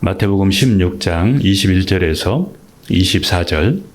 마태복음 16장 21절에서 24절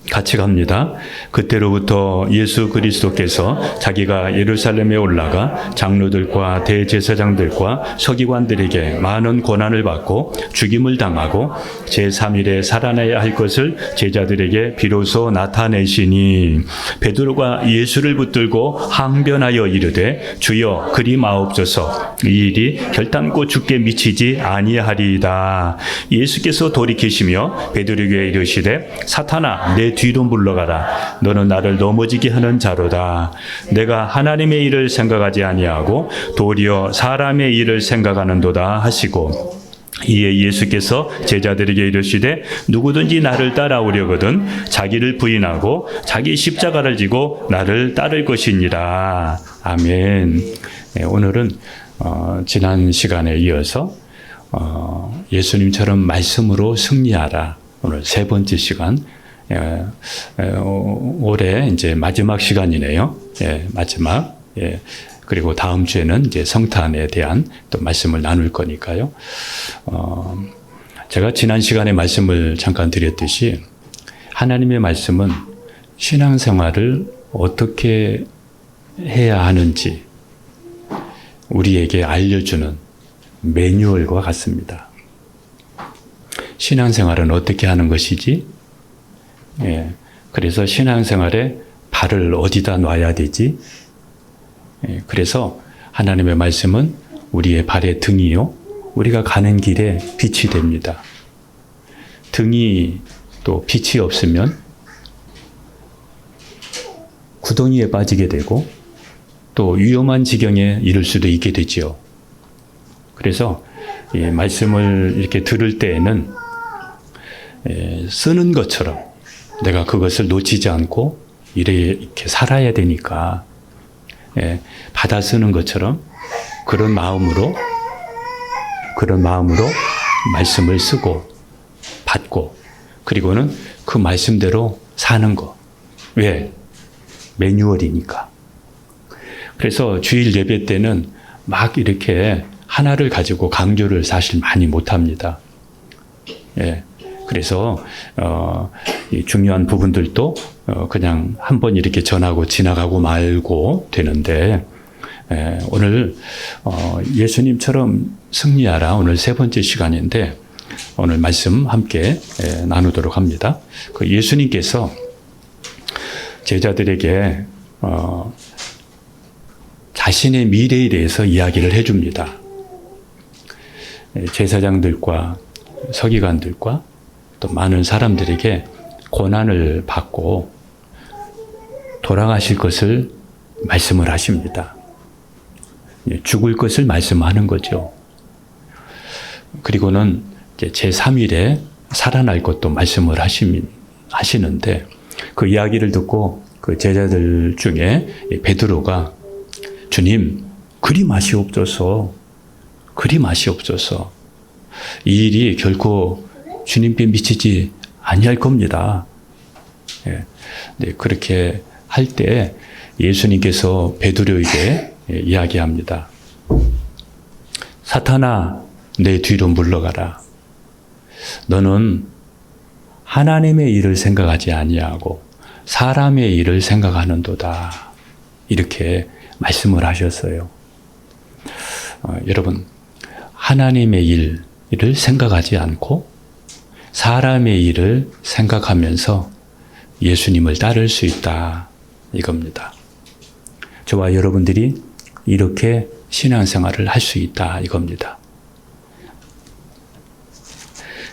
같이 갑니다. 그때로부터 예수 그리스도께서 자기가 예루살렘에 올라가 장로들과 대제사장들과 서기관들에게 많은 고난을 받고 죽임을 당하고 제3일에 살아나야 할 것을 제자들에게 비로소 나타내시니 베드로가 예수를 붙들고 항변하여 이르되 주여 그리 마옵소서 이 일이 결단코 죽게 미치지 아니하리이다. 예수께서 돌이키시며 베드로에게 이르시되 사탄아 내 뒤로 물러가라. 너는 나를 넘어지게 하는 자로다. 내가 하나님의 일을 생각하지 아니하고 도리어 사람의 일을 생각하는도다 하시고 이에 예수께서 제자들에게 이르시되 누구든지 나를 따라오려거든 자기를 부인하고 자기 십자가를 지고 나를 따를 것이니라. 아멘. 네, 오늘은 지난 시간에 이어서 예수님처럼 말씀으로 승리하라. 오늘 세 번째 시간. 올해 이제 마지막 시간이네요. 마지막. 그리고 다음 주에는 이제 성탄에 대한 또 말씀을 나눌 거니까요. 제가 지난 시간에 말씀을 잠깐 드렸듯이 하나님의 말씀은 신앙생활을 어떻게 해야 하는지 우리에게 알려주는 매뉴얼과 같습니다. 신앙생활은 어떻게 하는 것이지? 그래서 신앙생활에 발을 어디다 놔야 되지? 그래서 하나님의 말씀은 우리의 발의 등이요. 우리가 가는 길에 빛이 됩니다. 등이 또 빛이 없으면 구덩이에 빠지게 되고 또 위험한 지경에 이를 수도 있게 되지요. 그래서 이 말씀을 이렇게 들을 때에는 쓰는 것처럼 내가 그것을 놓치지 않고 이렇게 살아야 되니까 받아 쓰는 것처럼 그런 마음으로 말씀을 쓰고 받고 그리고는 그 말씀대로 사는 거. 왜? 매뉴얼이니까. 그래서 주일 예배 때는 막 이렇게 하나를 가지고 강조를 사실 많이 못합니다. 그래서 이 중요한 부분들도 그냥 한번 이렇게 전하고 지나가고 말고 되는데 오늘 예수님처럼 승리하라 오늘 세 번째 시간인데 오늘 말씀 함께 나누도록 합니다. 그 예수님께서 제자들에게 자신의 미래에 대해서 이야기를 해줍니다. 제사장들과 서기관들과 또 많은 사람들에게 고난을 받고 돌아가실 것을 말씀을 하십니다. 죽을 것을 말씀하는 거죠. 그리고는 제3일에 살아날 것도 말씀을 하시는데 그 이야기를 듣고 그 제자들 중에 베드로가 주님 그리 마시옵소서 이 일이 결코 주님께 미치지 아니할 겁니다. 그렇게 할 때 예수님께서 베드로에게 이야기합니다. 사탄아, 내 뒤로 물러가라. 너는 하나님의 일을 생각하지 아니하고 사람의 일을 생각하는도다. 이렇게 말씀을 하셨어요. 여러분, 하나님의 일을 생각하지 않고 사람의 일을 생각하면서 예수님을 따를 수 있다. 이겁니다. 저와 여러분들이 이렇게 신앙생활을 할 수 있다. 이겁니다.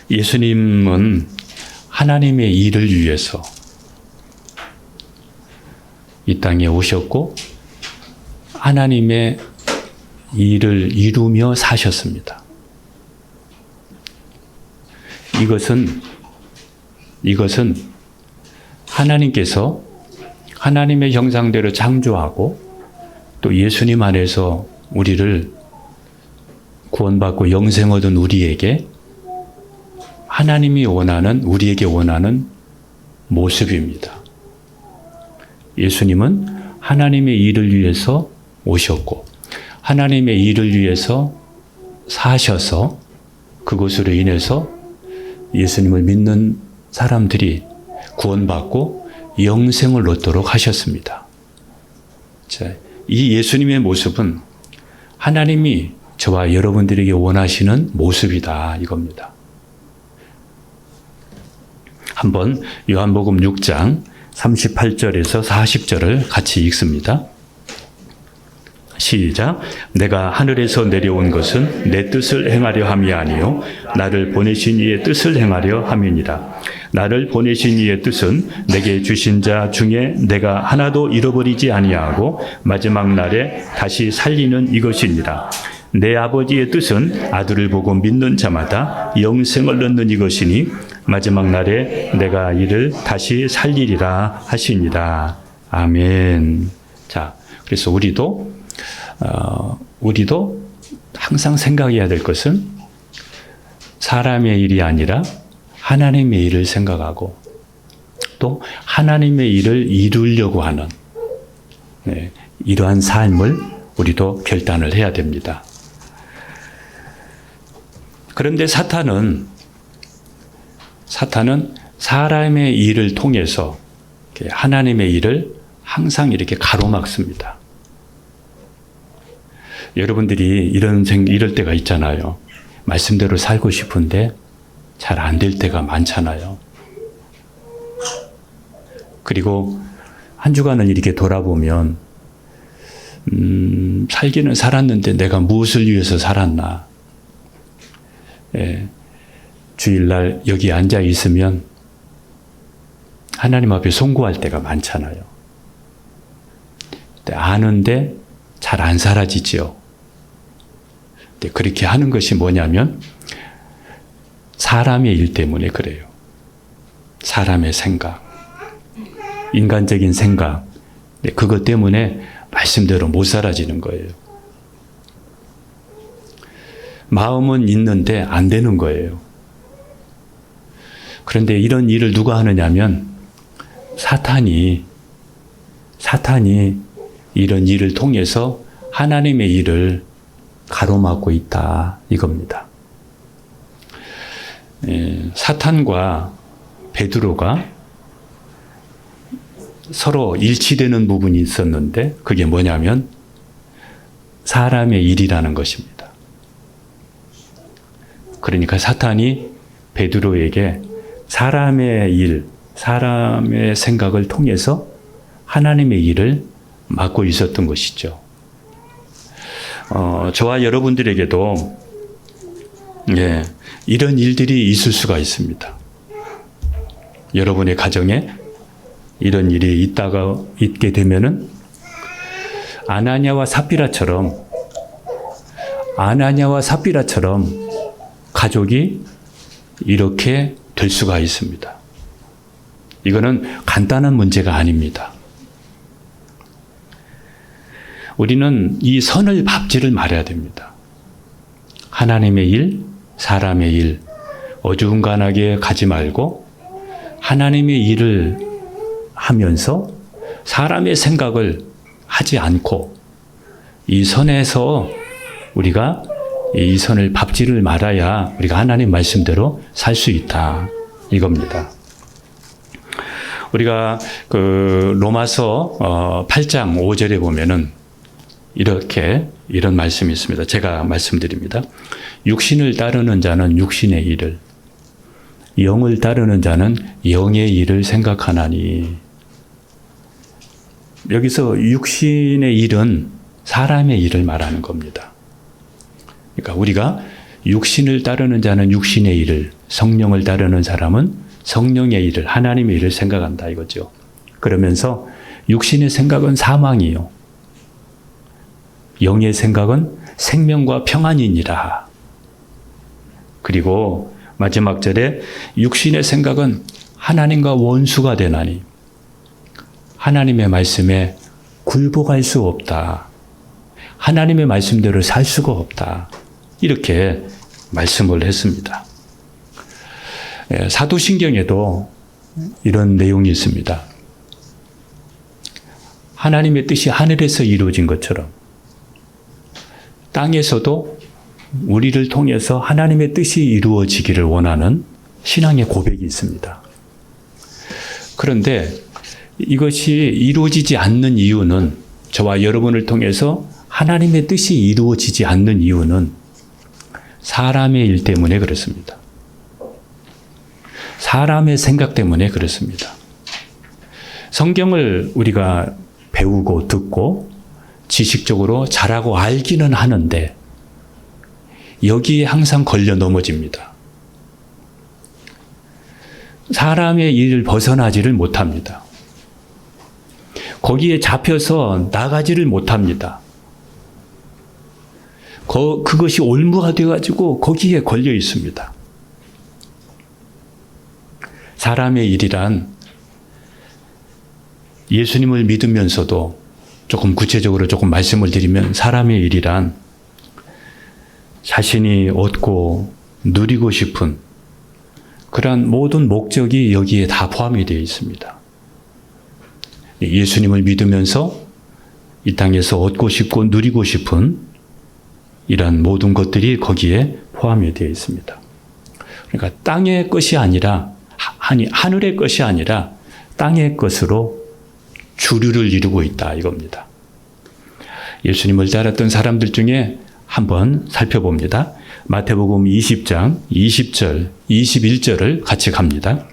예수님은 하나님의 일을 위해서 이 땅에 오셨고 하나님의 일을 이루며 사셨습니다. 이것은 하나님께서 하나님의 형상대로 창조하고 또 예수님 안에서 우리를 구원받고 영생 얻은 우리에게 우리에게 원하는 모습입니다. 예수님은 하나님의 일을 위해서 오셨고 하나님의 일을 위해서 사셔서 그것으로 인해서 예수님을 믿는 사람들이 구원받고 영생을 얻도록 하셨습니다. 자, 이 예수님의 모습은 하나님이 저와 여러분들에게 원하시는 모습이다 이겁니다. 한번 요한복음 6장 38절에서 40절을 같이 읽습니다. 시작. 내가 하늘에서 내려온 것은 내 뜻을 행하려 함이 아니요 나를 보내신 이의 뜻을 행하려 함이니라. 나를 보내신 이의 뜻은 내게 주신 자 중에 내가 하나도 잃어버리지 아니하고 마지막 날에 다시 살리는 이것이니라. 내 아버지의 뜻은 아들을 보고 믿는 자마다 영생을 얻는 이것이니 마지막 날에 내가 이를 다시 살리리라 하시니라. 아멘. 자, 그래서 우리도 항상 생각해야 될 것은 사람의 일이 아니라 하나님의 일을 생각하고 또 하나님의 일을 이루려고 하는 이러한 삶을 우리도 결단을 해야 됩니다. 그런데 사탄은 사람의 일을 통해서 하나님의 일을 항상 이렇게 가로막습니다. 여러분들이 이럴 때가 있잖아요. 말씀대로 살고 싶은데 잘 안 될 때가 많잖아요. 그리고 한 주간을 이렇게 돌아보면 살기는 살았는데 내가 무엇을 위해서 살았나. 주일날 여기 앉아 있으면 하나님 앞에 송구할 때가 많잖아요. 아는데 잘 안 사라지지요. 그렇게 하는 것이 뭐냐면 사람의 일 때문에 그래요. 사람의 생각, 인간적인 생각, 그것 때문에 말씀대로 못 사라지는 거예요. 마음은 있는데 안 되는 거예요. 그런데 이런 일을 누가 하느냐면 사탄이 이런 일을 통해서 하나님의 일을 가로막고 있다 이겁니다. 사탄과 베드로가 서로 일치되는 부분이 있었는데 그게 뭐냐면 사람의 일이라는 것입니다. 그러니까 사탄이 베드로에게 사람의 일, 사람의 생각을 통해서 하나님의 일을 막고 있었던 것이죠. 저와 여러분들에게도 이런 일들이 있을 수가 있습니다. 여러분의 가정에 이런 일이 있게 되면은 아나니아와 삽비라처럼 가족이 이렇게 될 수가 있습니다. 이거는 간단한 문제가 아닙니다. 우리는 이 선을 밟지를 말아야 됩니다. 하나님의 일, 사람의 일, 어중간하게 가지 말고 하나님의 일을 하면서 사람의 생각을 하지 않고 이 선에서 우리가 이 선을 밟지를 말아야 우리가 하나님 말씀대로 살 수 있다 이겁니다. 우리가 로마서 8장 5절에 보면은 이런 말씀이 있습니다. 제가 말씀드립니다. 육신을 따르는 자는 육신의 일을, 영을 따르는 자는 영의 일을 생각하나니. 여기서 육신의 일은 사람의 일을 말하는 겁니다. 그러니까 우리가 육신을 따르는 자는 육신의 일을, 성령을 따르는 사람은 성령의 일을, 하나님의 일을 생각한다 이거죠. 그러면서 육신의 생각은 사망이요. 영의 생각은 생명과 평안이니라. 그리고 마지막 절에 육신의 생각은 하나님과 원수가 되나니 하나님의 말씀에 굴복할 수 없다. 하나님의 말씀대로 살 수가 없다. 이렇게 말씀을 했습니다. 사도신경에도 이런 내용이 있습니다. 하나님의 뜻이 하늘에서 이루어진 것처럼 땅에서도 우리를 통해서 하나님의 뜻이 이루어지기를 원하는 신앙의 고백이 있습니다. 그런데 이것이 이루어지지 않는 이유는, 저와 여러분을 통해서 하나님의 뜻이 이루어지지 않는 이유는 사람의 일 때문에 그렇습니다. 사람의 생각 때문에 그렇습니다. 성경을 우리가 배우고 듣고 지식적으로 잘하고 알기는 하는데 여기에 항상 걸려 넘어집니다. 사람의 일을 벗어나지를 못합니다. 거기에 잡혀서 나가지를 못합니다. 그것이 올무가 되어가지고 거기에 걸려 있습니다. 사람의 일이란 예수님을 믿으면서도 조금 구체적으로 조금 말씀을 드리면, 사람의 일이란 자신이 얻고 누리고 싶은 그러한 모든 목적이 여기에 다 포함이 되어 있습니다. 예수님을 믿으면서 이 땅에서 얻고 싶고 누리고 싶은 이러한 모든 것들이 거기에 포함이 되어 있습니다. 그러니까 땅의 것이 아니라, 하늘의 것이 아니라 땅의 것으로 주류를 이루고 있다 이겁니다. 예수님을 따랐던 사람들 중에 한번 살펴봅니다. 마태복음 20장 20절, 21절을 같이 갑니다.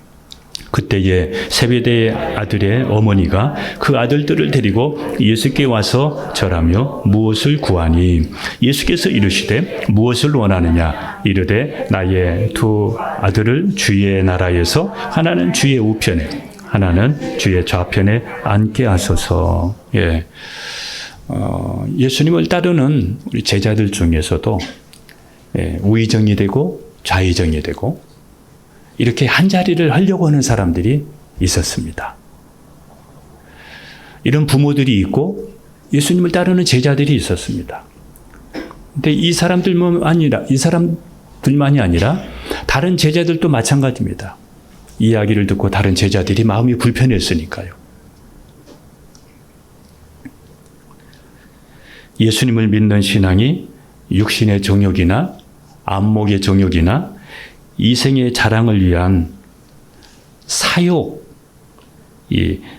그때에 세베대의 아들의 어머니가 그 아들들을 데리고 예수께 와서 절하며 무엇을 구하니? 예수께서 이르시되 무엇을 원하느냐? 이르되 나의 두 아들을 주의 나라에서 하나는 주의 우편에 하나는 주의 좌편에 앉게 하소서. 예. 예수님을 따르는 우리 제자들 중에서도 우의정이 되고 좌의정이 되고 이렇게 한 자리를 하려고 하는 사람들이 있었습니다. 이런 부모들이 있고 예수님을 따르는 제자들이 있었습니다. 근데 이 사람들만이 아니라 다른 제자들도 마찬가지입니다. 이야기를 듣고 다른 제자들이 마음이 불편했으니까요. 예수님을 믿는 신앙이 육신의 정욕이나 안목의 정욕이나 이생의 자랑을 위한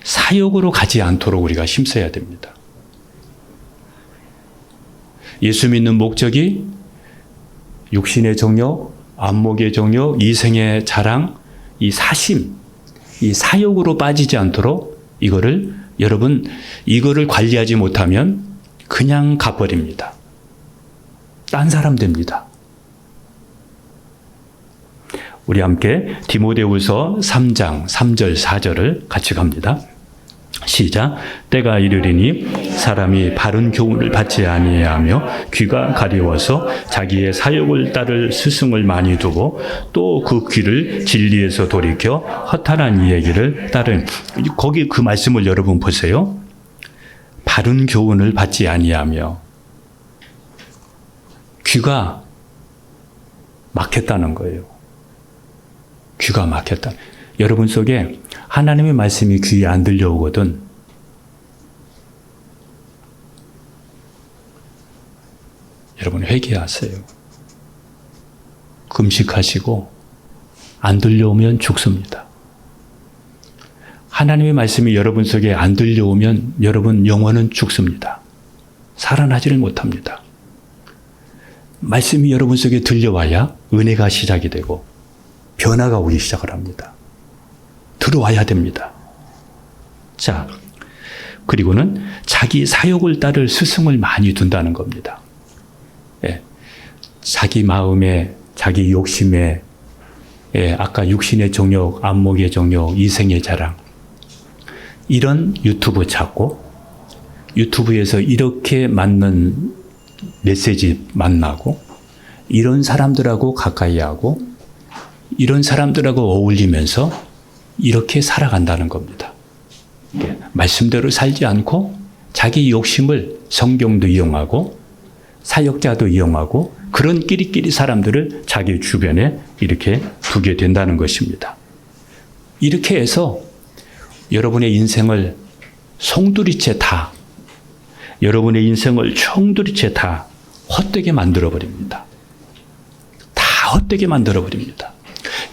사욕으로 가지 않도록 우리가 힘써야 됩니다. 예수 믿는 목적이 육신의 정욕, 안목의 정욕, 이생의 자랑, 이 사심, 이 사욕으로 빠지지 않도록 여러분 이거를 관리하지 못하면 그냥 가버립니다. 딴 사람 됩니다. 우리 함께 디모데후서 3장 3절 4절을 같이 갑니다. 시작. 때가 이르리니 사람이 바른 교훈을 받지 아니하며 귀가 가려워서 자기의 사욕을 따를 스승을 많이 두고 또 그 귀를 진리에서 돌이켜 허탄한 이야기를 따른. 거기 그 말씀을 여러분 보세요. 바른 교훈을 받지 아니하며 귀가 막혔다는 거예요. 귀가 막혔다. 여러분 속에 하나님의 말씀이 귀에 안 들려오거든. 여러분 회개하세요. 금식하시고 안 들려오면 죽습니다. 하나님의 말씀이 여러분 속에 안 들려오면 여러분 영혼은 죽습니다. 살아나지를 못합니다. 말씀이 여러분 속에 들려와야 은혜가 시작이 되고 변화가 오기 시작을 합니다. 들어와야 됩니다. 자, 그리고는 자기 사욕을 따를 스승을 많이 둔다는 겁니다. 예, 자기 마음에, 자기 욕심에, 아까 육신의 정욕, 안목의 정욕, 이생의 자랑, 이런 유튜브 찾고 유튜브에서 이렇게 맞는 메시지 만나고 이런 사람들하고 가까이 하고 이런 사람들하고 어울리면서 이렇게 살아간다는 겁니다. 말씀대로 살지 않고 자기 욕심을 성경도 이용하고 사역자도 이용하고 그런 끼리끼리 사람들을 자기 주변에 이렇게 두게 된다는 것입니다. 이렇게 해서 여러분의 인생을 송두리째 다, 여러분의 인생을 총두리째 다 헛되게 만들어버립니다. 헛되게 만들어 버립니다.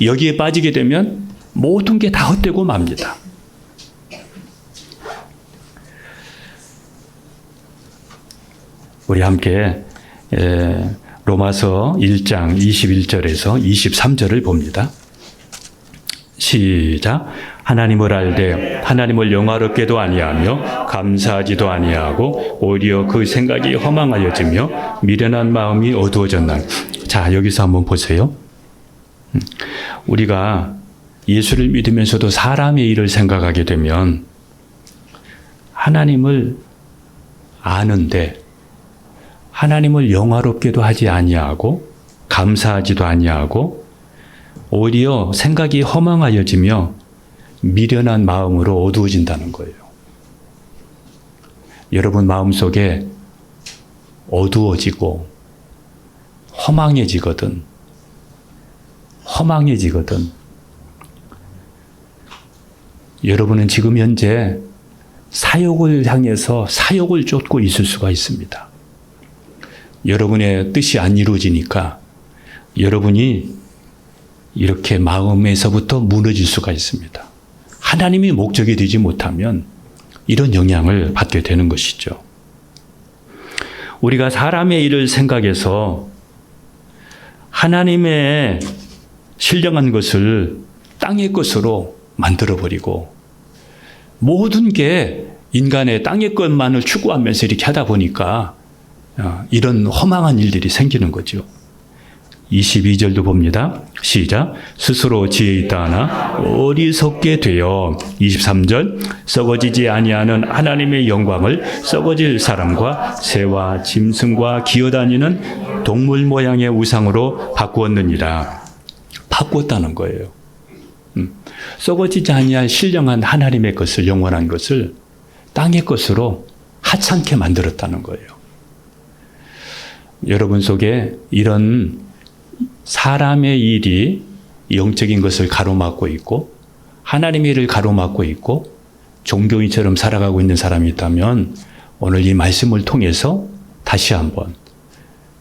여기에 빠지게 되면 모든 게 다 헛되고 맙니다. 우리 함께 로마서 1장 21절에서 23절을 봅니다. 시작. 하나님을 알되 하나님을 영화롭게도 아니하며 감사하지도 아니하고 오히려 그 생각이 허망하여지며 미련한 마음이 어두워졌나. 자, 여기서 한번 보세요. 우리가 예수를 믿으면서도 사람의 일을 생각하게 되면 하나님을 아는데 하나님을 영화롭게도 하지 아니하고 감사하지도 아니하고 오히려 생각이 허망하여지며 미련한 마음으로 어두워진다는 거예요. 여러분 마음속에 어두워지고 허망해지거든. 여러분은 지금 현재 사욕을 향해서 사욕을 쫓고 있을 수가 있습니다. 여러분의 뜻이 안 이루어지니까 여러분이 이렇게 마음에서부터 무너질 수가 있습니다. 하나님이 목적이 되지 못하면 이런 영향을 받게 되는 것이죠. 우리가 사람의 일을 생각해서 하나님의 신령한 것을 땅의 것으로 만들어버리고 모든 게 인간의 땅의 것만을 추구하면서 이렇게 하다 보니까 이런 허망한 일들이 생기는 거죠. 22절도 봅니다. 시작. 스스로 지혜 있다 하나 어리석게 되어 23절 썩어지지 아니하는 하나님의 영광을 썩어질 사람과 새와 짐승과 기어다니는 동물 모양의 우상으로 바꾸었느니라. 바꾸었다는 거예요. 썩어지지 아니할 신령한 하나님의 것을, 영원한 것을 땅의 것으로 하찮게 만들었다는 거예요. 여러분 속에 이런 사람의 일이 영적인 것을 가로막고 있고 하나님의 일을 가로막고 있고 종교인처럼 살아가고 있는 사람이 있다면 오늘 이 말씀을 통해서 다시 한번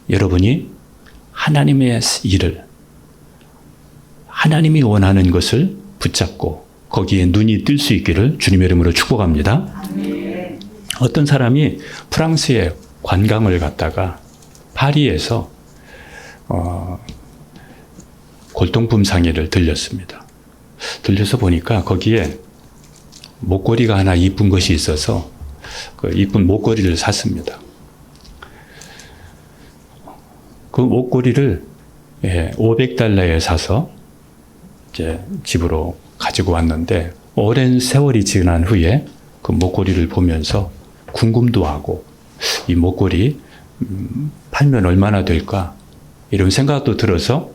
여러분이 하나님의 일을, 하나님이 원하는 것을 붙잡고 거기에 눈이 뜰 수 있기를 주님의 이름으로 축복합니다. 어떤 사람이 프랑스에 관광을 갔다가 파리에서 골동품 상회를 들렸습니다. 들려서 보니까 거기에 목걸이가 하나 이쁜 것이 있어서 그 이쁜 목걸이를 샀습니다. 그 목걸이를 500달러에 사서 이제 집으로 가지고 왔는데 오랜 세월이 지난 후에 그 목걸이를 보면서 궁금도 하고 이 목걸이 팔면 얼마나 될까 이런 생각도 들어서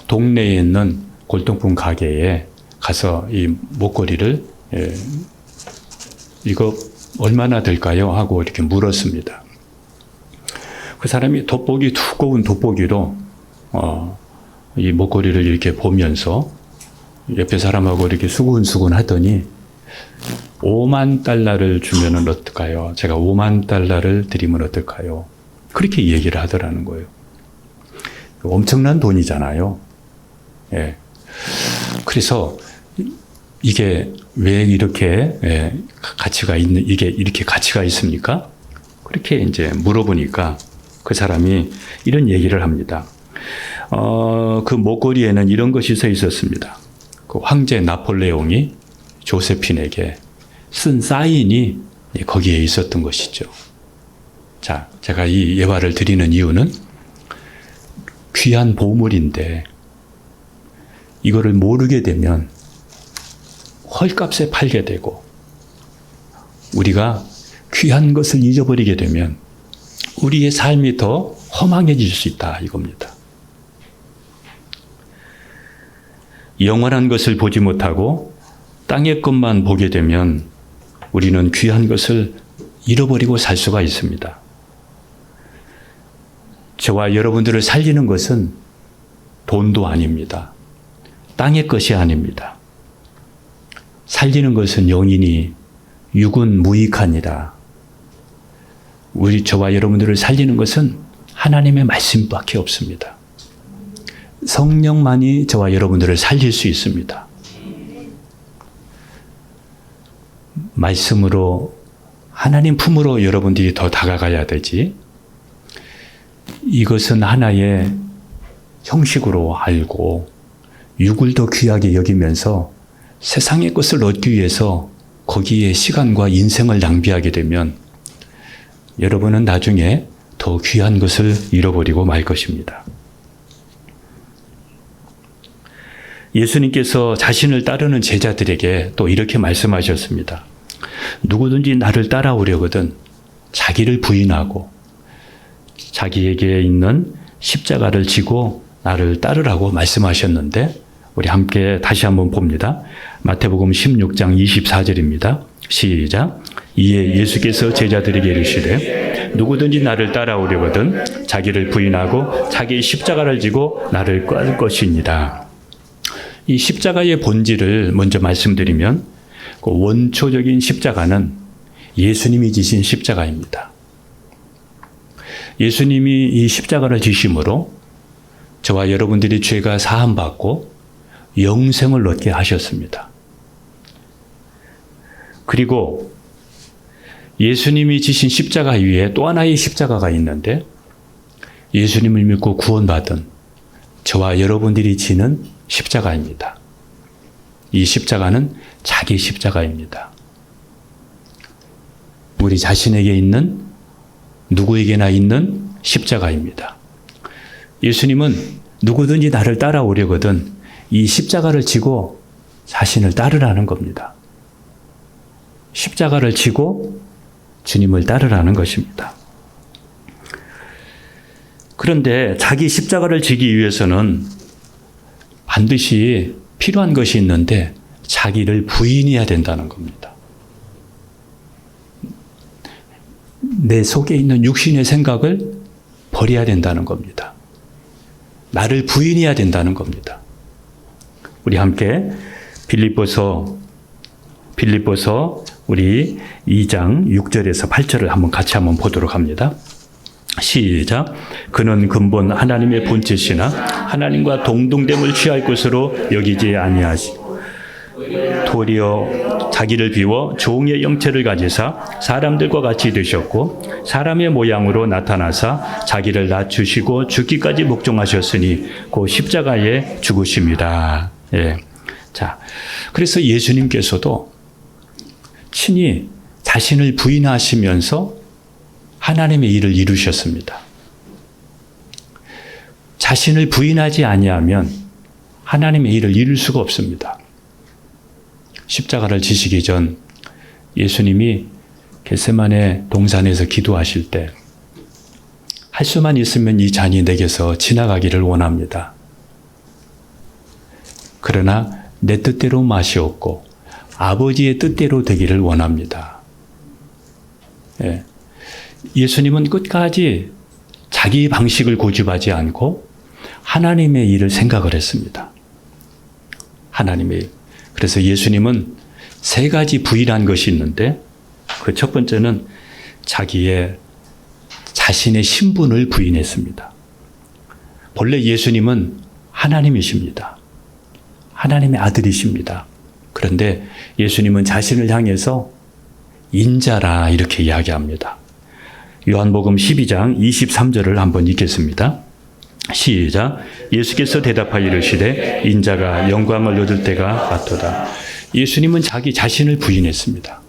동네에 있는 골동품 가게에 가서 이 목걸이를 이거 얼마나 될까요? 하고 이렇게 물었습니다. 그 사람이 두꺼운 돋보기로 이 목걸이를 이렇게 보면서 옆에 사람하고 이렇게 수근수근 하더니 5만 달러를 주면은 어떨까요? 제가 5만 달러를 드리면 어떨까요? 그렇게 얘기를 하더라는 거예요. 엄청난 돈이잖아요. 예. 그래서 이게 왜 이렇게 가치가 이게 이렇게 가치가 있습니까? 그렇게 이제 물어보니까 그 사람이 이런 얘기를 합니다. 그 목걸이에는 이런 것이 써 있었습니다. 그 황제 나폴레옹이 조세핀에게 쓴 사인이 거기에 있었던 것이죠. 자, 제가 이 예화를 드리는 이유는 귀한 보물인데 이거를 모르게 되면 헐값에 팔게 되고 우리가 귀한 것을 잊어버리게 되면 우리의 삶이 더 허망해질 수 있다 이겁니다. 영원한 것을 보지 못하고 땅의 것만 보게 되면 우리는 귀한 것을 잃어버리고 살 수가 있습니다. 저와 여러분들을 살리는 것은 돈도 아닙니다. 땅의 것이 아닙니다. 살리는 것은 영이니 육은 무익하니라. 저와 여러분들을 살리는 것은 하나님의 말씀밖에 없습니다. 성령만이 저와 여러분들을 살릴 수 있습니다. 말씀으로 하나님 품으로 여러분들이 더 다가가야 되지. 이것은 하나의 형식으로 알고 육을 더 귀하게 여기면서 세상의 것을 얻기 위해서 거기에 시간과 인생을 낭비하게 되면 여러분은 나중에 더 귀한 것을 잃어버리고 말 것입니다. 예수님께서 자신을 따르는 제자들에게 또 이렇게 말씀하셨습니다. 누구든지 나를 따라오려거든 자기를 부인하고 자기에게 있는 십자가를 지고 나를 따르라고 말씀하셨는데 우리 함께 다시 한번 봅니다. 마태복음 16장 24절입니다. 시작. 이에 예수께서 제자들에게 이르시되 누구든지 나를 따라오려거든 자기를 부인하고 자기의 십자가를 지고 나를 따를 것이니라. 이 십자가의 본질을 먼저 말씀드리면 그 원초적인 십자가는 예수님이 지신 십자가입니다. 예수님이 이 십자가를 지심으로 저와 여러분들이 죄가 사함받고 영생을 얻게 하셨습니다. 그리고 예수님이 지신 십자가 위에 또 하나의 십자가가 있는데 예수님을 믿고 구원받은 저와 여러분들이 지는 십자가입니다. 이 십자가는 자기 십자가입니다. 우리 자신에게 있는 누구에게나 있는 십자가입니다. 예수님은 누구든지 나를 따라오려거든 이 십자가를 지고 자신을 따르라는 겁니다. 십자가를 지고 주님을 따르라는 것입니다. 그런데 자기 십자가를 지기 위해서는 반드시 필요한 것이 있는데 자기를 부인해야 된다는 겁니다. 내 속에 있는 육신의 생각을 버려야 된다는 겁니다. 나를 부인해야 된다는 겁니다. 우리 함께 빌립보서 우리 2장 6절에서 8절을 같이 한번 보도록 합니다. 시작. 그는 근본 하나님의 본체시나 하나님과 동등됨을 취할 것으로 여기지 아니하시고 도리어 자기를 비워 종의 형체를 가지사 사람들과 같이 되셨고 사람의 모양으로 나타나사 자기를 낮추시고 죽기까지 복종하셨으니 그 십자가에 죽으십니다. 예. 자, 그래서 예수님께서도 친히 자신을 부인하시면서 하나님의 일을 이루셨습니다. 자신을 부인하지 아니하면 하나님의 일을 이룰 수가 없습니다. 십자가를 지시기 전 예수님이 겟세마네 동산에서 기도하실 때 할 수만 있으면 이 잔이 내게서 지나가기를 원합니다. 그러나 내 뜻대로 마시옵고 아버지의 뜻대로 되기를 원합니다. 예. 예수님은 끝까지 자기 방식을 고집하지 않고 하나님의 일을 생각을 했습니다. 하나님의 일. 그래서 예수님은 세 가지 부인한 것이 있는데 그 첫 번째는 자신의 신분을 부인했습니다. 본래 예수님은 하나님이십니다. 하나님의 아들이십니다. 그런데 예수님은 자신을 향해서 인자라 이렇게 이야기합니다. 요한복음 12장 23절을 한번 읽겠습니다. 시작. 예수께서 대답하여 이르시되 인자가 영광을 얻을 때가 왔도다. 예수님은 자기 자신을 부인했습니다.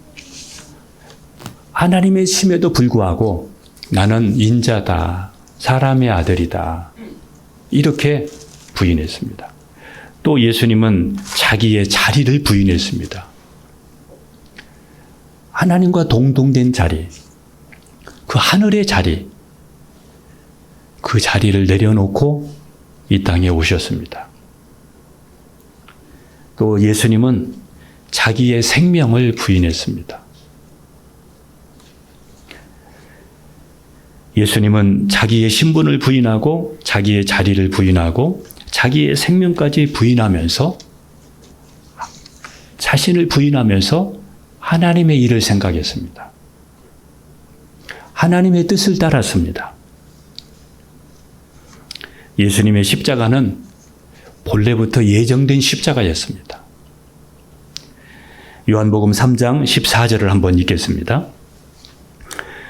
하나님의 심에도 불구하고 나는 인자다. 사람의 아들이다. 이렇게 부인했습니다. 또 예수님은 자기의 자리를 부인했습니다. 하나님과 동등된 자리, 그 하늘의 자리, 그 자리를 내려놓고 이 땅에 오셨습니다. 또 예수님은 자기의 생명을 부인했습니다. 예수님은 자기의 신분을 부인하고 자기의 자리를 부인하고 자기의 생명까지 부인하면서 자신을 부인하면서 하나님의 일을 생각했습니다. 하나님의 뜻을 따랐습니다. 예수님의 십자가는 본래부터 예정된 십자가였습니다. 요한복음 3장 14절을 한번 읽겠습니다.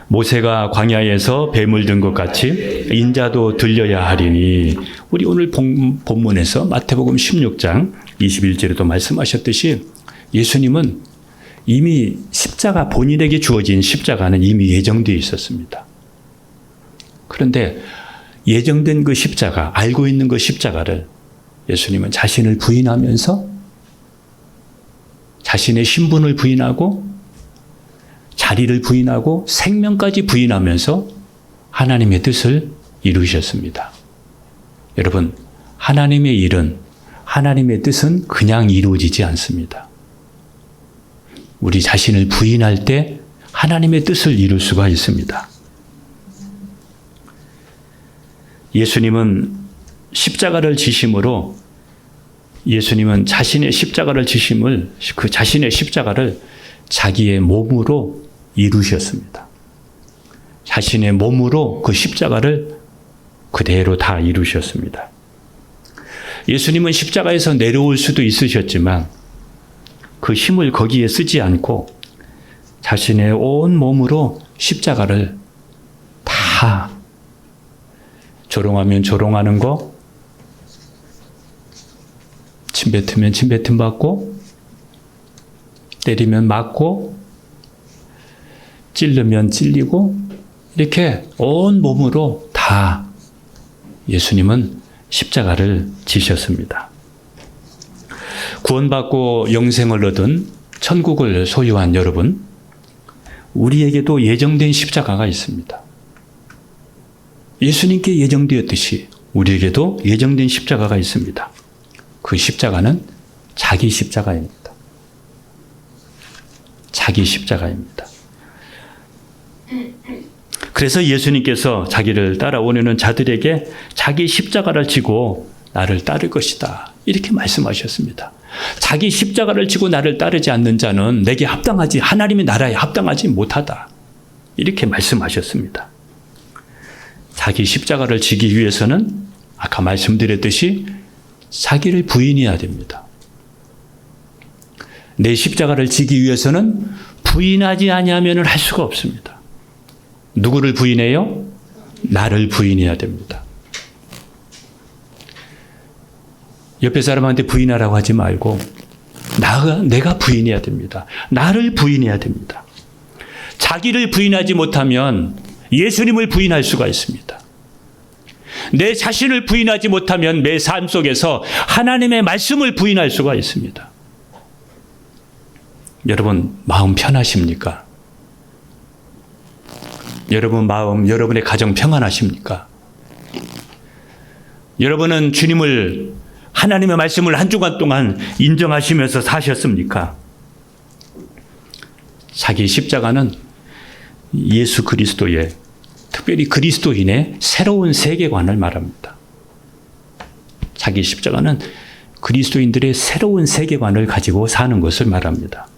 모세가 광야에서 뱀을 든 것 같이 인자도 들려야 하리니, 우리 오늘 본문에서 마태복음 16장 21절에도 말씀하셨듯이 예수님은 이미 십자가, 본인에게 주어진 십자가는 이미 예정되어 있었습니다. 그런데 예정된 그 십자가, 알고 있는 그 십자가를 예수님은 자신을 부인하면서 자신의 신분을 부인하고 자리를 부인하고 생명까지 부인하면서 하나님의 뜻을 이루셨습니다. 여러분, 하나님의 일은, 하나님의 뜻은 그냥 이루어지지 않습니다. 우리 자신을 부인할 때 하나님의 뜻을 이룰 수가 있습니다. 예수님은 십자가를 지심으로, 예수님은 자신의 십자가를 지심을, 그 자신의 십자가를 자기의 몸으로 이루셨습니다. 자신의 몸으로 그 십자가를 그대로 다 이루셨습니다. 예수님은 십자가에서 내려올 수도 있으셨지만 그 힘을 거기에 쓰지 않고 자신의 온 몸으로 십자가를 다, 조롱하면 조롱하는 거, 침 뱉으면 침 뱉음 받고, 때리면 맞고, 찔르면 찔리고, 이렇게 온 몸으로 다 예수님은 십자가를 지셨습니다. 구원받고 영생을 얻은 천국을 소유한 여러분, 우리에게도 예정된 십자가가 있습니다. 예수님께 예정되었듯이 우리에게도 예정된 십자가가 있습니다. 그 십자가는 자기 십자가입니다. 자기 십자가입니다. 그래서 예수님께서 자기를 따라오려는 자들에게 자기 십자가를 지고 나를 따를 것이다, 이렇게 말씀하셨습니다. 자기 십자가를 지고 나를 따르지 않는 자는 내게 합당하지, 하나님의 나라에 합당하지 못하다, 이렇게 말씀하셨습니다. 자기 십자가를 지기 위해서는 아까 말씀드렸듯이 자기를 부인해야 됩니다. 내 십자가를 지기 위해서는 부인하지 아니하면 할 수가 없습니다. 누구를 부인해요? 나를 부인해야 됩니다. 옆에 사람한테 부인하라고 하지 말고 내가 부인해야 됩니다. 나를 부인해야 됩니다. 자기를 부인하지 못하면 예수님을 부인할 수가 있습니다. 내 자신을 부인하지 못하면 내 삶 속에서 하나님의 말씀을 부인할 수가 있습니다. 여러분, 마음 편하십니까? 여러분 마음, 여러분의 가정 평안하십니까? 여러분은 주님을, 하나님의 말씀을 한 주간 동안 인정하시면서 사셨습니까? 자기 십자가는 예수 그리스도의, 특별히 그리스도인의 새로운 세계관을 말합니다. 자기 십자가는 그리스도인들의 새로운 세계관을 가지고 사는 것을 말합니다.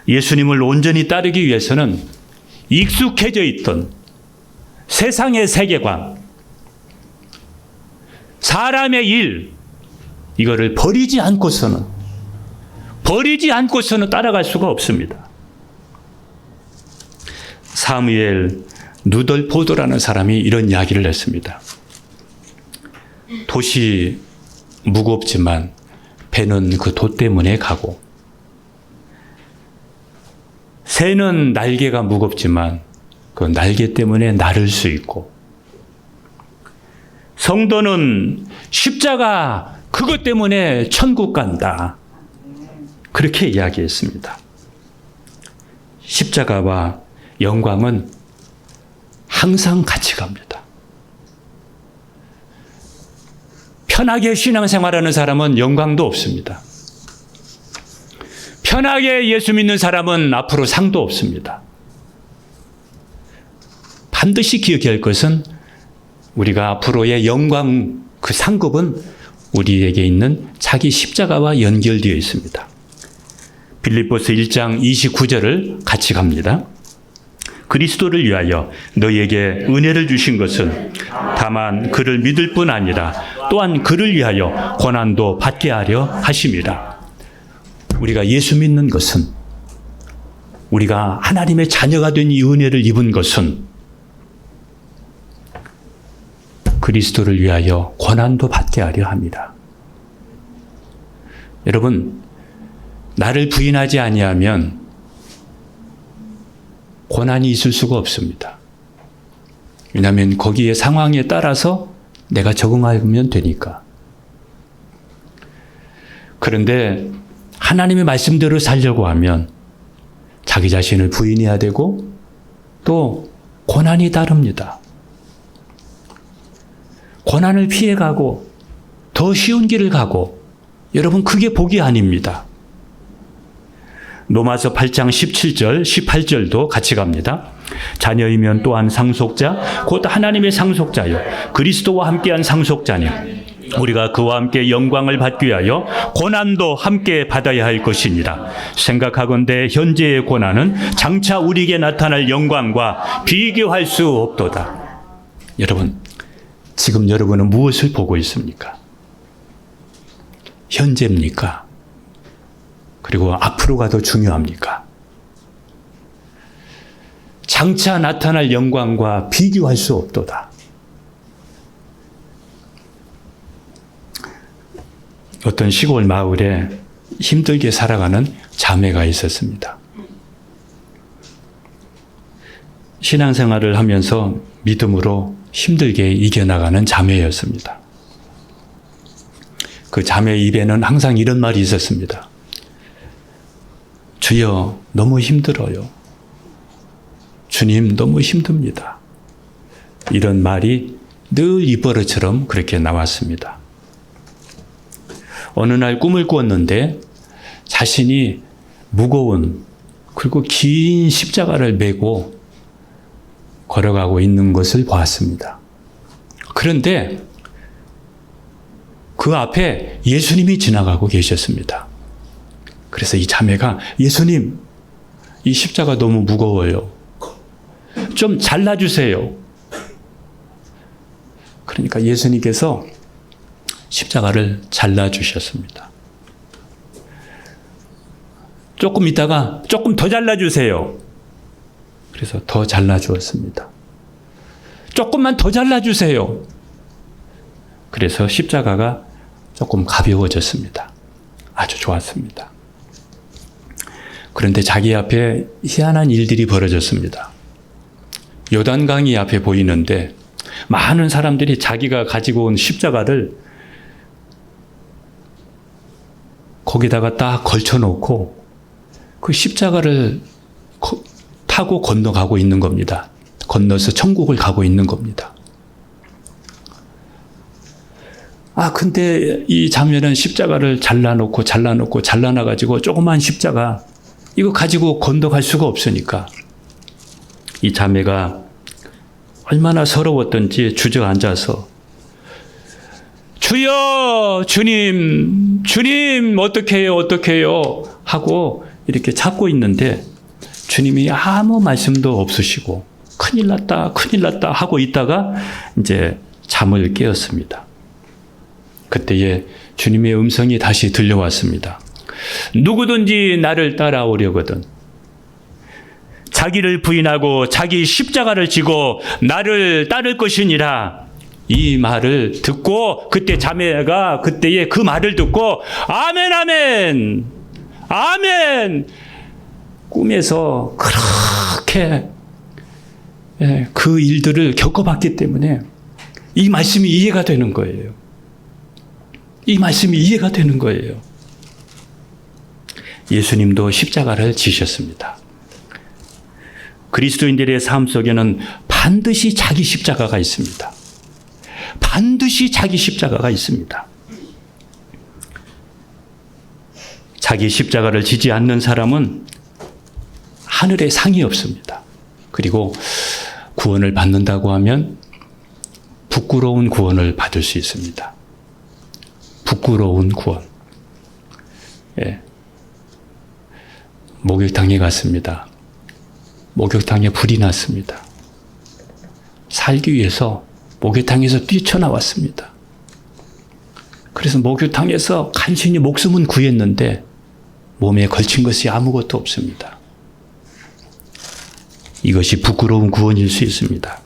예수님을 온전히 따르기 위해서는 익숙해져 있던 세상의 세계관, 사람의 일, 이거를 버리지 않고서는 따라갈 수가 없습니다. 사무엘 누덜포도라는 사람이 이런 이야기를 했습니다. 돛이 무겁지만 배는 그 돛 때문에 가고, 새는 날개가 무겁지만 그 날개 때문에 나를 수 있고, 성도는 십자가 그것 때문에 천국 간다, 그렇게 이야기했습니다. 십자가와 영광은 항상 같이 갑니다. 편하게 신앙생활하는 사람은 영광도 없습니다. 편하게 예수 믿는 사람은 앞으로 상도 없습니다. 반드시 기억해야 할 것은 우리가 앞으로의 영광, 그 상급은 우리에게 있는 자기 십자가와 연결되어 있습니다. 빌립보서 1장 29절을 같이 갑니다. 그리스도를 위하여 너희에게 은혜를 주신 것은 다만 그를 믿을 뿐 아니라 또한 그를 위하여 고난도 받게 하려 하심이라. 우리가 예수 믿는 것은, 우리가 하나님의 자녀가 된 이 은혜를 입은 것은 그리스도를 위하여 고난도 받게 하려 합니다. 여러분, 나를 부인하지 아니하면 고난이 있을 수가 없습니다. 왜냐하면 거기에 상황에 따라서 내가 적응하면 되니까. 그런데 하나님의 말씀대로 살려고 하면 자기 자신을 부인해야 되고 또 고난이 따릅니다. 고난을 피해가고 더 쉬운 길을 가고, 여러분 그게 복이 아닙니다. 로마서 8장 17절, 18절도 같이 갑니다. 자녀이면 또한 상속자, 곧 하나님의 상속자요 그리스도와 함께한 상속자니 우리가 그와 함께 영광을 받기 위하여 고난도 함께 받아야 할 것이니라. 생각하건대 현재의 고난은 장차 우리에게 나타날 영광과 비교할 수 없도다. 여러분, 지금 여러분은 무엇을 보고 있습니까? 현재입니까? 그리고 앞으로가 더 중요합니까? 장차 나타날 영광과 비교할 수 없도다. 어떤 시골 마을에 힘들게 살아가는 자매가 있었습니다. 신앙생활을 하면서 믿음으로 힘들게 이겨나가는 자매였습니다. 그 자매 입에는 항상 이런 말이 있었습니다. 주여, 너무 힘들어요. 주님, 너무 힘듭니다. 이런 말이 늘 입버릇처럼 그렇게 나왔습니다. 어느 날 꿈을 꾸었는데 자신이 무거운 그리고 긴 십자가를 메고 걸어가고 있는 것을 보았습니다. 그런데 그 앞에 예수님이 지나가고 계셨습니다. 그래서 이 자매가, 예수님, 이 십자가 너무 무거워요. 좀 잘라주세요. 그러니까 예수님께서 십자가를 잘라주셨습니다. 조금 있다가 조금 더 잘라주세요. 그래서 더 잘라주었습니다. 조금만 더 잘라주세요. 그래서 십자가가 조금 가벼워졌습니다. 아주 좋았습니다. 그런데 자기 앞에 희한한 일들이 벌어졌습니다. 요단강이 앞에 보이는데 많은 사람들이 자기가 가지고 온 십자가를 거기다가 딱 걸쳐놓고 그 십자가를 타고 건너가고 있는 겁니다. 건너서 천국을 가고 있는 겁니다. 근데 이 자매는 십자가를 잘라놔가지고 조그만 십자가 이거 가지고 건너갈 수가 없으니까 이 자매가 얼마나 서러웠던지 주저앉아서 주여, 주님, 어떻게 해요 하고 이렇게 찾고 있는데 주님이 아무 말씀도 없으시고 큰일 났다 하고 있다가 이제 잠을 깨었습니다. 그때에 주님의 음성이 다시 들려왔습니다. 누구든지 나를 따라오려거든 자기를 부인하고 자기 십자가를 지고 나를 따를 것이니라. 이 말을 듣고 그때 자매가 그때의 그 말을 듣고 아멘, 아멘, 아멘. 꿈에서 그렇게 그 일들을 겪어봤기 때문에 이 말씀이 이해가 되는 거예요. 이 말씀이 이해가 되는 거예요. 예수님도 십자가를 지셨습니다. 그리스도인들의 삶 속에는 반드시 자기 십자가가 있습니다. 반드시 자기 십자가가 있습니다. 자기 십자가를 지지 않는 사람은 하늘에 상이 없습니다. 그리고 구원을 받는다고 하면 부끄러운 구원을 받을 수 있습니다. 부끄러운 구원. 목욕탕에 갔습니다. 목욕탕에 불이 났습니다. 살기 위해서 목욕탕에서 뛰쳐나왔습니다. 그래서 목욕탕에서 간신히 목숨은 구했는데 몸에 걸친 것이 아무것도 없습니다. 이것이 부끄러운 구원일 수 있습니다.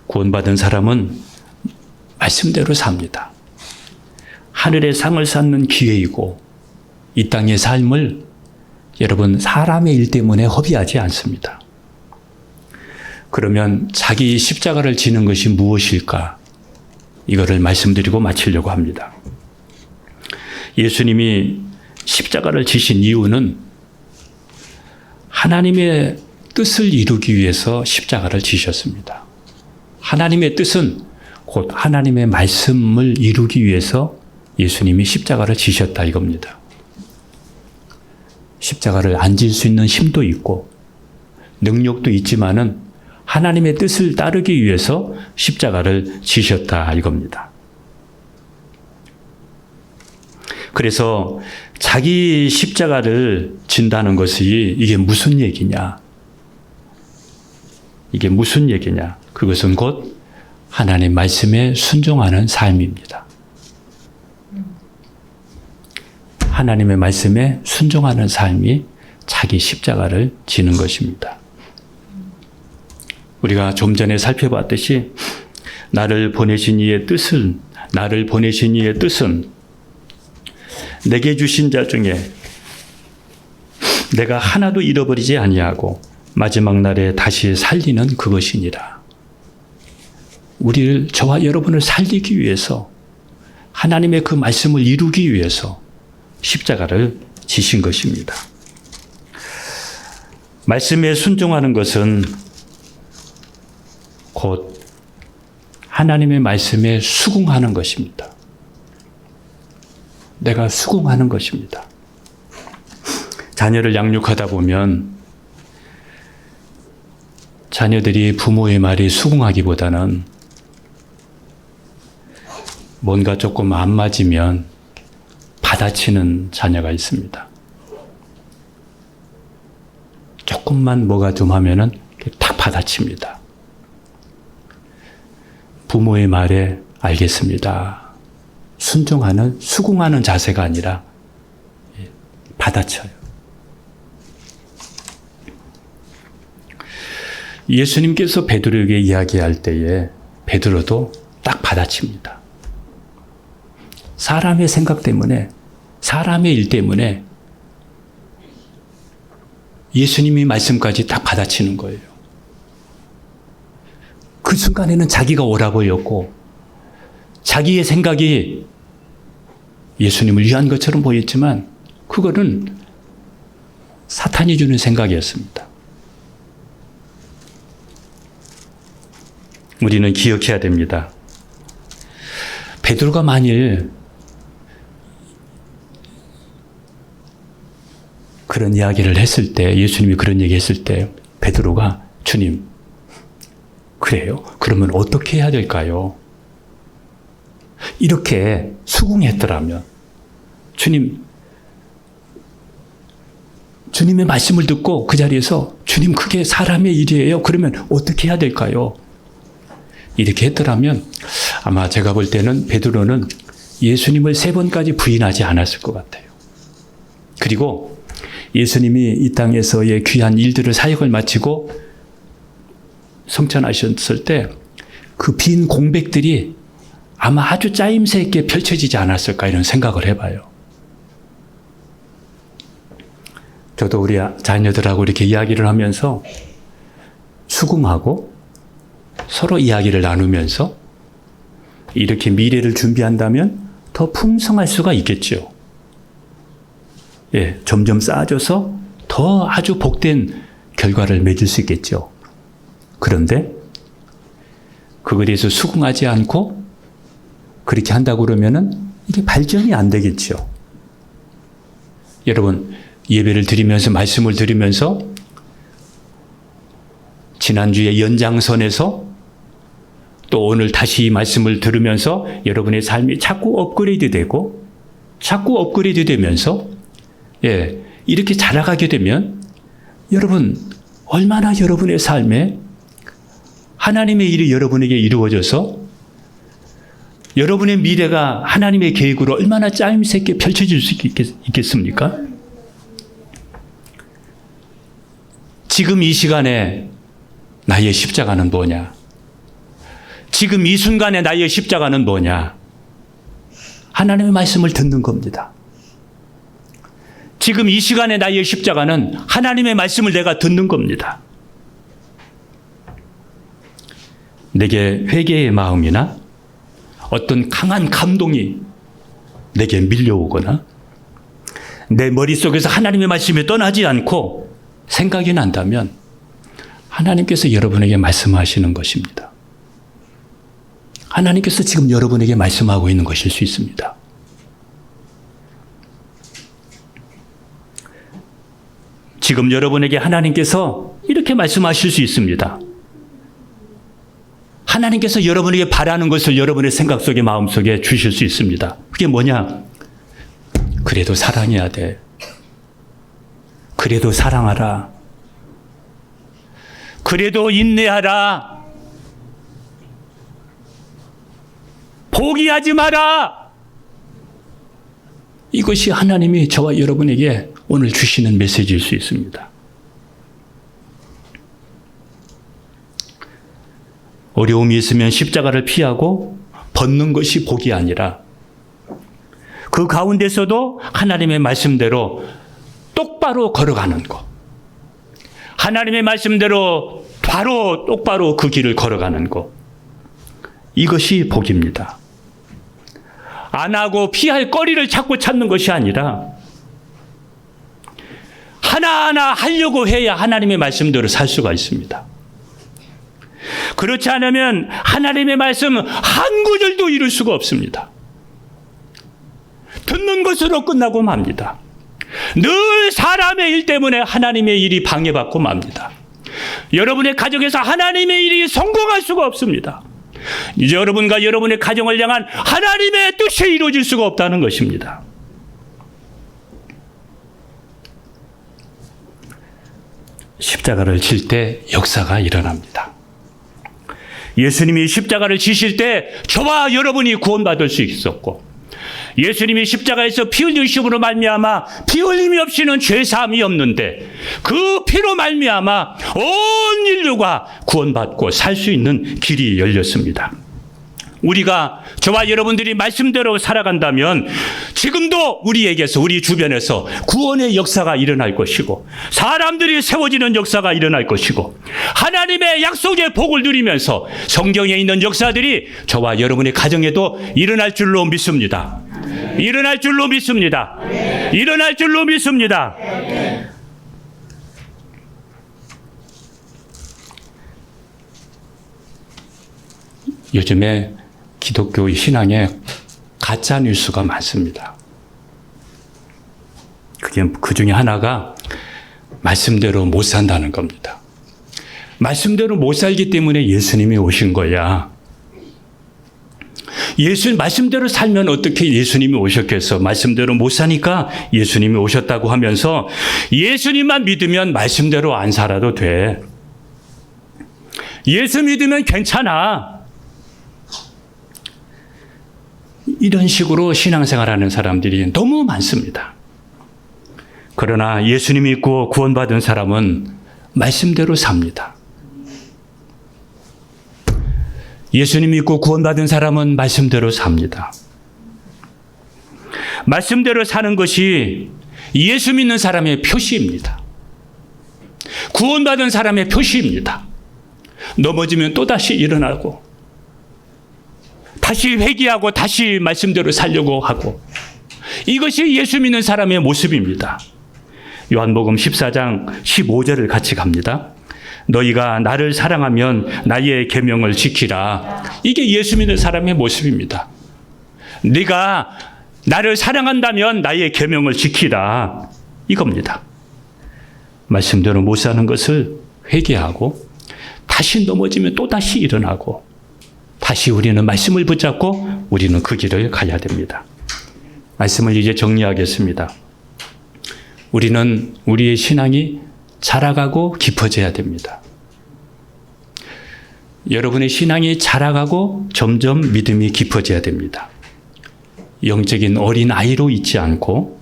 구원받은 사람은 말씀대로 삽니다. 하늘의 상을 쌓는 기회이고 이 땅의 삶을 여러분 사람의 일 때문에 허비하지 않습니다. 그러면 자기 십자가를 지는 것이 무엇일까? 이거를 말씀드리고 마치려고 합니다. 예수님이 십자가를 지신 이유는 하나님의 뜻을 이루기 위해서 십자가를 지셨습니다. 하나님의 뜻은 곧 하나님의 말씀을 이루기 위해서 예수님이 십자가를 지셨다 이겁니다. 십자가를 안 질 수 있는 힘도 있고 능력도 있지만은 하나님의 뜻을 따르기 위해서 십자가를 지셨다 이겁니다. 그래서 자기 십자가를 진다는 것이 이게 무슨 얘기냐? 이게 무슨 얘기냐? 그것은 곧 하나님 말씀에 순종하는 삶입니다. 하나님의 말씀에 순종하는 삶이 자기 십자가를 지는 것입니다. 우리가 좀 전에 살펴봤듯이 나를 보내신 이의 뜻은 내게 주신 자 중에 내가 하나도 잃어버리지 아니하고 마지막 날에 다시 살리는 그것이니라. 우리를 저와 여러분을 살리기 위해서 하나님의 그 말씀을 이루기 위해서 십자가를 지신 것입니다. 말씀에 순종하는 것은 곧 하나님의 말씀에 수긍하는 것입니다. 내가 수긍하는 것입니다. 자녀를 양육하다 보면 자녀들이 부모의 말에 수긍하기보다는 뭔가 조금 안 맞으면 받아치는 자녀가 있습니다. 조금만 뭐가 좀 하면은 탁 받아칩니다. 부모의 말에 알겠습니다. 순종하는, 수긍하는 자세가 아니라 받아쳐요. 예수님께서 베드로에게 이야기할 때에 베드로도 딱 받아칩니다. 사람의 생각 때문에, 사람의 일 때문에 예수님이 말씀까지 딱 받아치는 거예요. 그 순간에는 자기가 옳아보였고 자기의 생각이 예수님을 위한 것처럼 보였지만 그거는 사탄이 주는 생각이었습니다. 우리는 기억해야 됩니다. 베드로가 만일 그런 이야기를 했을 때, 예수님이 그런 얘기 했을 때 베드로가 주님, 그래요? 그러면 어떻게 해야 될까요? 이렇게 수긍했더라면 주님의 말씀을 듣고 그 자리에서 주님 그게 사람의 일이에요. 그러면 어떻게 해야 될까요? 이렇게 했더라면 아마 제가 볼 때는 베드로는 예수님을 3번까지 부인하지 않았을 것 같아요. 그리고 예수님이 이 땅에서의 귀한 일들을 사역을 마치고 성천하셨을 때 그 빈 공백들이 아마 아주 짜임새 있게 펼쳐지지 않았을까 이런 생각을 해봐요. 저도 우리 자녀들하고 이렇게 이야기를 하면서 수긍하고 서로 이야기를 나누면서 이렇게 미래를 준비한다면 더 풍성할 수가 있겠죠. 예, 점점 쌓아져서 더 아주 복된 결과를 맺을 수 있겠죠. 그런데 그거에 대해서 수긍하지 않고 그렇게 한다고 그러면은 이게 발전이 안 되겠죠. 여러분, 예배를 드리면서 말씀을 드리면서 지난주에 연장선에서 또 오늘 다시 이 말씀을 들으면서 여러분의 삶이 자꾸 업그레이드 되고 자꾸 업그레이드 되면서 이렇게 자라가게 되면 여러분 얼마나 여러분의 삶에 하나님의 일이 여러분에게 이루어져서 여러분의 미래가 하나님의 계획으로 얼마나 짜임새 있게 펼쳐질 수 있겠습니까? 지금 이 시간에 나의 십자가는 뭐냐? 지금 이 순간에 나의 십자가는 뭐냐? 하나님의 말씀을 듣는 겁니다. 지금 이 시간에 나의 십자가는 하나님의 말씀을 내가 듣는 겁니다. 내게 회개의 마음이나 어떤 강한 감동이 내게 밀려오거나 내 머릿속에서 하나님의 말씀이 떠나지 않고 생각이 난다면 하나님께서 여러분에게 말씀하시는 것입니다. 하나님께서 지금 여러분에게 말씀하고 있는 것일 수 있습니다. 지금 여러분에게 하나님께서 이렇게 말씀하실 수 있습니다. 하나님께서 여러분에게 바라는 것을 여러분의 생각 속에 마음속에 주실 수 있습니다. 그게 뭐냐? 그래도 사랑해야 돼. 그래도 사랑하라. 그래도 인내하라. 포기하지 마라. 이것이 하나님이 저와 여러분에게 오늘 주시는 메시지일 수 있습니다. 어려움이 있으면 십자가를 피하고 벗는 것이 복이 아니라 그 가운데서도 하나님의 말씀대로 똑바로 걸어가는 것. 하나님의 말씀대로 바로 똑바로 그 길을 걸어가는 것. 이것이 복입니다. 안 하고 피할 거리를 자꾸 찾는 것이 아니라 하나하나 하려고 해야 하나님의 말씀대로 살 수가 있습니다. 그렇지 않으면 하나님의 말씀 한 구절도 이룰 수가 없습니다. 듣는 것으로 끝나고 맙니다. 늘 사람의 일 때문에 하나님의 일이 방해받고 맙니다. 여러분의 가정에서 하나님의 일이 성공할 수가 없습니다. 여러분과 여러분의 가정을 향한 하나님의 뜻이 이루어질 수가 없다는 것입니다. 십자가를 질 때 역사가 일어납니다. 예수님이 십자가를 지실 때 저와 여러분이 구원받을 수 있었고, 예수님이 십자가에서 피 흘리심으로 말미암아 피 흘림이 없이는 죄 사함이 없는데 그 피로 말미암아 온 인류가 구원받고 살 수 있는 길이 열렸습니다. 우리가 저와 여러분들이 말씀대로 살아간다면 지금도 우리에게서 우리 주변에서 구원의 역사가 일어날 것이고 사람들이 세워지는 역사가 일어날 것이고 하나님의 약속의 복을 누리면서 성경에 있는 역사들이 저와 여러분의 가정에도 일어날 줄로 믿습니다. 일어날 줄로 믿습니다. 일어날 줄로 믿습니다. 요즘에 기독교 신앙에 가짜 뉴스가 많습니다. 그 중에 하나가 말씀대로 못 산다는 겁니다. 말씀대로 못 살기 때문에 예수님이 오신 거야. 말씀대로 살면 어떻게 예수님이 오셨겠어? 말씀대로 못 사니까 예수님이 오셨다고 하면서 예수님만 믿으면 말씀대로 안 살아도 돼. 예수 믿으면 괜찮아. 이런 식으로 신앙생활하는 사람들이 너무 많습니다. 그러나 예수님 믿고 구원받은 사람은 말씀대로 삽니다. 예수님 믿고 구원받은 사람은 말씀대로 삽니다. 말씀대로 사는 것이 예수 믿는 사람의 표시입니다. 구원받은 사람의 표시입니다. 넘어지면 또다시 일어나고 다시 회개하고 다시 말씀대로 살려고 하고 이것이 예수 믿는 사람의 모습입니다. 요한복음 14장 15절을 같이 갑니다. 너희가 나를 사랑하면 나의 계명을 지키라. 이게 예수 믿는 사람의 모습입니다. 네가 나를 사랑한다면 나의 계명을 지키라. 이겁니다. 말씀대로 못 사는 것을 회개하고 다시 넘어지면 또다시 일어나고 다시 우리는 말씀을 붙잡고 우리는 그 길을 가야 됩니다. 말씀을 이제 정리하겠습니다. 우리는 우리의 신앙이 자라가고 깊어져야 됩니다. 여러분의 신앙이 자라가고 점점 믿음이 깊어져야 됩니다. 영적인 어린 아이로 있지 않고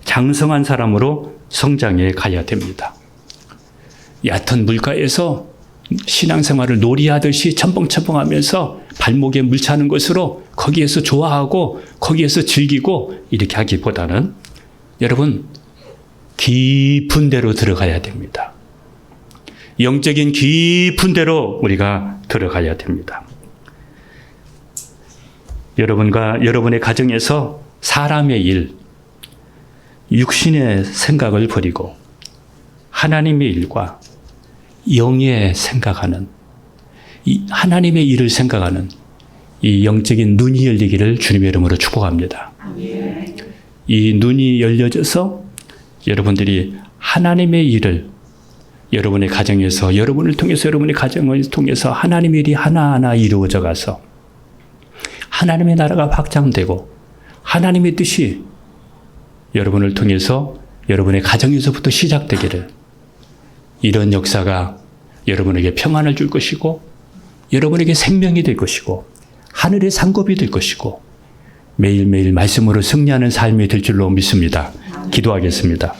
장성한 사람으로 성장해 가야 됩니다. 얕은 물가에서 신앙생활을 놀이하듯이 첨벙첨벙하면서 발목에 물 차는 것으로 거기에서 좋아하고 거기에서 즐기고 이렇게 하기보다는 여러분 깊은 데로 들어가야 됩니다. 영적인 깊은 데로 우리가 들어가야 됩니다. 여러분과 여러분의 가정에서 사람의 일, 육신의 생각을 버리고 하나님의 일과 영의 생각하는, 이 하나님의 일을 생각하는 이 영적인 눈이 열리기를 주님의 이름으로 축복합니다. 이 눈이 열려져서 여러분들이 하나님의 일을 여러분의 가정에서, 여러분을 통해서, 여러분의 가정을 통해서 하나님의 일이 하나하나 이루어져 가서 하나님의 나라가 확장되고 하나님의 뜻이 여러분을 통해서 여러분의 가정에서부터 시작되기를, 이런 역사가 여러분에게 평안을 줄 것이고 여러분에게 생명이 될 것이고 하늘의 상급이 될 것이고 매일매일 말씀으로 승리하는 삶이 될 줄로 믿습니다. 기도하겠습니다.